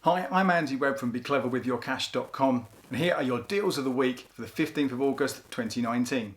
Hi, I'm Andy Webb from BeCleverWithYourCash.com, and here are your deals of the week for the 15th of August 2019.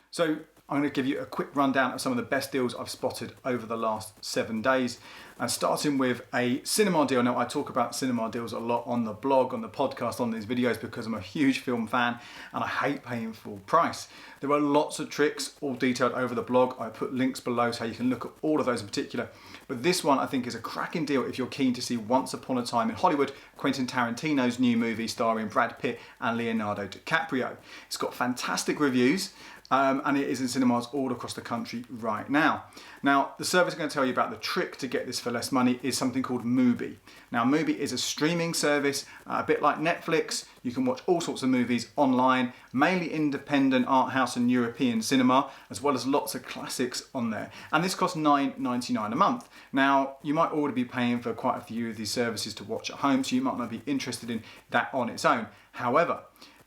So I'm going to give you a quick rundown of some of the best deals I've spotted over the last 7 days. And starting with a cinema deal. Now, I talk about cinema deals a lot on the blog, on the podcast, on these videos because I'm a huge film fan and I hate paying full price. There are lots of tricks all detailed over the blog. I put links below so you can look at all of those in particular. But this one I think is a cracking deal if you're keen to see Once Upon a Time in Hollywood, Quentin Tarantino's new movie starring Brad Pitt and Leonardo DiCaprio. It's got fantastic reviews. And it is in cinemas all across the country right now. Now, the service I'm going to tell you about, the trick to get this for less money, is something called Mubi. Now, Mubi is a streaming service, a bit like Netflix. You can watch all sorts of movies online, mainly independent art house and European cinema, as well as lots of classics on there. And this costs $9.99 a month. Now, you might already be paying for quite a few of these services to watch at home, so you might not be interested in that on its own. However,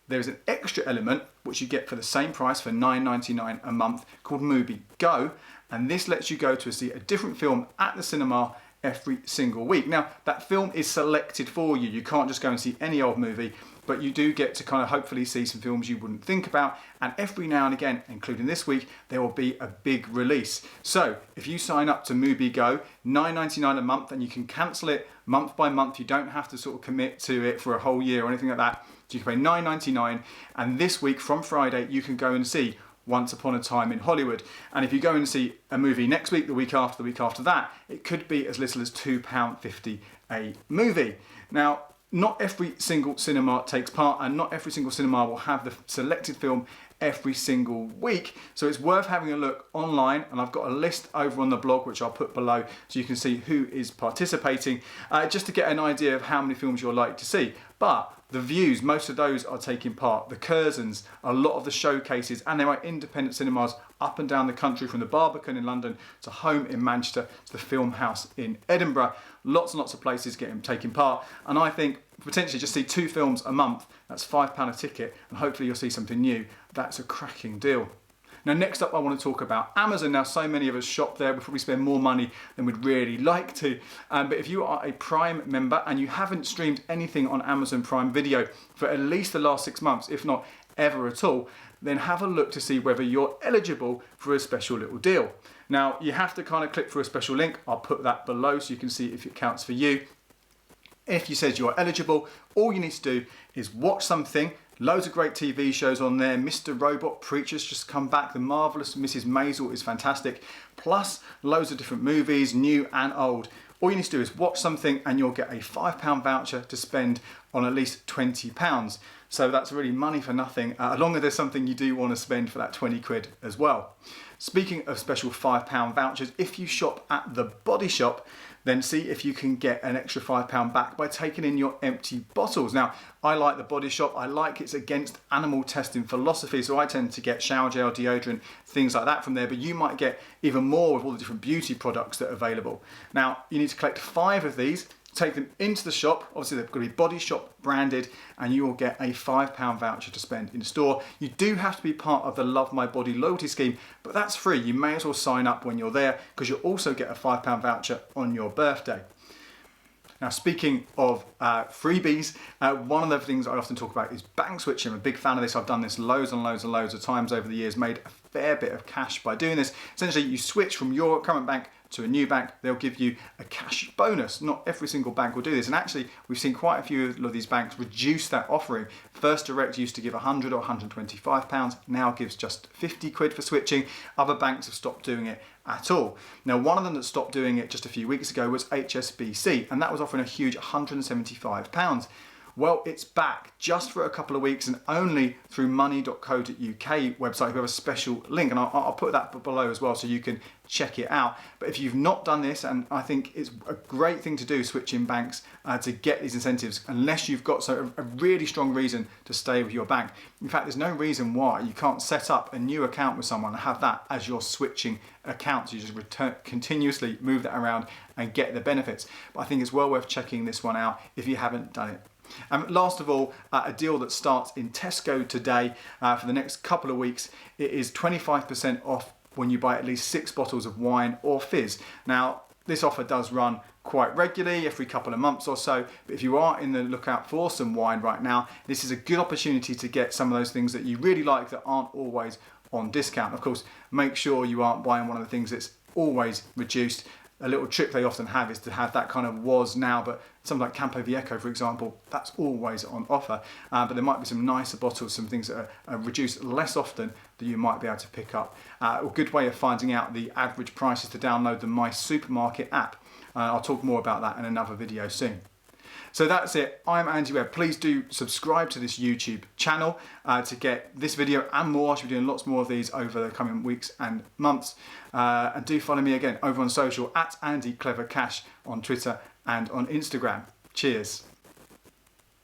there is an extra element which you get for the same price for $9.99 a month called Mubi Go, and this lets you go to see a different film at the cinema every single week. Now, that film is selected for you. You can't just go and see any old movie, but you do get to kind of hopefully see some films you wouldn't think about, and every now and again, including this week, there will be a big release. So if you sign up to Mubi Go, $9.99 a month, and you can cancel it month by month. You don't have to sort of commit to it for a whole year or anything like that. So you can pay $9.99, and this week from Friday you can go and see Once Upon a Time in Hollywood. And if you go and see a movie next week, the week after that, it could be as little as £2.50 a movie. Now, not every single cinema takes part, and not every single cinema will have the selected film every single week. So it's worth having a look online, and I've got a list over on the blog which I'll put below so you can see who is participating, just to get an idea of how many films you're likely to see. But the views, most of those are taking part. The Curzons, a lot of the showcases, and there are independent cinemas up and down the country, from the Barbican in London to Home in Manchester to the Film House in Edinburgh. Lots and lots of places taking part, and I think potentially just see 2 films a month, that's £5 a ticket, and hopefully you'll see something new. That's a cracking deal. Now, next up I want to talk about Amazon. Now, so many of us shop there, we probably spend more money than we'd really like to, but if you are a Prime member and you haven't streamed anything on Amazon Prime Video for at least the last 6 months, if not ever at all, then have a look to see whether you're eligible for a special little deal. Now, you have to kind of click for a special link. I'll put that below so you can see if it counts for you. If you said you're eligible, all you need to do is watch something. Loads of great TV shows on there. Mr. Robot, Preacher's just come back. The Marvelous Mrs. Maisel is fantastic. Plus, loads of different movies, new and old. All you need to do is watch something and you'll get a £5 voucher to spend on at least £20. So that's really money for nothing, as long as there's something you do want to spend for that 20 quid as well. Speaking of special £5 vouchers, if you shop at the Body Shop, then see if you can get an extra £5 back by taking in your empty bottles. Now, I like the Body Shop. I like it's against animal testing philosophy, so I tend to get shower gel, deodorant, things like that from there, but you might get even more with all the different beauty products that are available. Now, you need to collect 5 of these, take them into the shop. Obviously, they've got to be Body Shop branded, and you will get a £5 voucher to spend in store. You do have to be part of the Love My Body loyalty scheme, but that's free. You may as well sign up when you're there, because you'll also get a £5 voucher on your birthday. Now, speaking of freebies, one of the things I often talk about is bank switching. I'm a big fan of this. I've done this loads and loads and loads of times over the years, made a fair bit of cash by doing this. Essentially, you switch from your current bank to a new bank, they'll give you a cash bonus. Not every single bank will do this, and actually we've seen quite a few of these banks reduce that offering. First Direct used to give £100 or £125, now gives just 50 quid for switching. Other banks have stopped doing it at all. Now, one of them that stopped doing it just a few weeks ago was HSBC, and that was offering a huge £175. Well, it's back just for a couple of weeks, and only through money.co.uk website. We have a special link, and I'll put that below as well so you can check it out. But if you've not done this, and I think it's a great thing to do, switching banks to get these incentives, unless you've got a really strong reason to stay with your bank. In fact, there's no reason why you can't set up a new account with someone and have that as your switching account. So you just continuously move that around and get the benefits. But I think it's well worth checking this one out if you haven't done it. Last of all, a deal that starts in Tesco today for the next couple of weeks. It is 25% off when you buy at least 6 bottles of wine or fizz. Now, this offer does run quite regularly, every couple of months or so. But if you are in the lookout for some wine right now, this is a good opportunity to get some of those things that you really like that aren't always on discount. Of course, make sure you aren't buying one of the things that's always reduced. A little trick they often have is to have that kind of was now, but something like Campo Viejo, for example, that's always on offer. But there might be some nicer bottles, some things that are reduced less often that you might be able to pick up. A good way of finding out the average price is to download the My Supermarket app. I'll talk more about that in another video soon. So that's it. I'm Andy Webb. Please do subscribe to this YouTube channel to get this video and more. I should be doing lots more of these over the coming weeks and months. And do follow me again over on social at Andy Clever Cash on Twitter and on Instagram. Cheers.